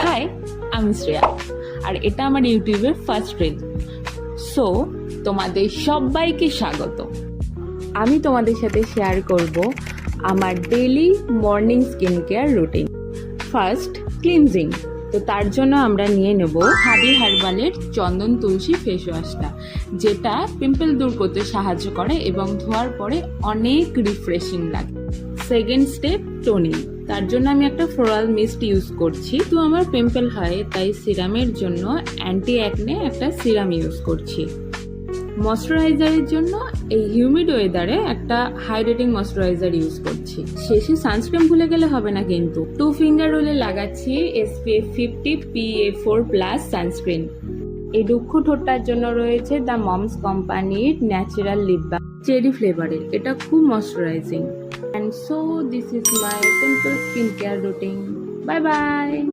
High, আমি শ্রেয়া, আর এটা আমার ইউটিউবের ফার্স্ট রিল। সো তোমাদের সবাইকে স্বাগত। আমি তোমাদের সাথে শেয়ার করব আমার daily morning skin care routine. First, cleansing. তো তার জন্য আমরা নিয়ে নেব হাবি হার্বালের চন্দন তুলসী ফেস ওয়াশটা, যেটা পিম্পল দূর করতে সাহায্য করে এবং ধোয়ার পরে অনেক রিফ্রেশিং লাগে। Second step, toning. তার জন্য আমি একটা ফ্লোরাল মিস্ট ইউজ করছি। তো আমার পিম্পল হয়, তাই সিরামের জন্য অ্যান্টি অ্যাকনে একটা সিরাম ইউজ করছি। ময়শ্চারাইজারের জন্য এই হিউমিড ওয়েদারে একটা হাইড্রেটিং ময়শ্চারাইজার ইউজ করছি। শেষে সানস্ক্রিন ভুলে গেলে হবে না কিন্তু। 2 ফিঙ্গার রোলে লাগাচ্ছি SPF 50 PA4+ সানস্ক্রিন। এই দুঃখ ঠোঁটটার জন্য রয়েছে দ্য মমস কোম্পানির ন্যাচারাল লিপ বাম, চেরি ফ্লেভারের। এটা খুব moisturising. And so this is my simple skincare routine. Bye bye.